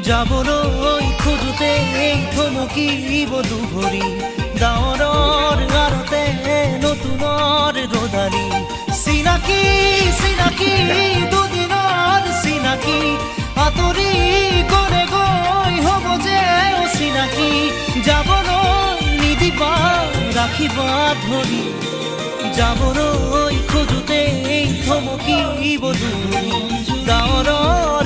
যাবলৈ খোজোতে থমকিব দুভৰি ডাৱৰৰ গাৰতে নতুনৰ ৰদালি চিনাকি চিনাকি দুদিনৰ চিনাকি আঁতৰি গ'লে গৈ হ'ব যে অচিনাকি যাবলৈ নিদিবা ৰাখিবা ধৰি যাবলৈ খোজোতে থমকিব দুভৰি ডাৱৰৰ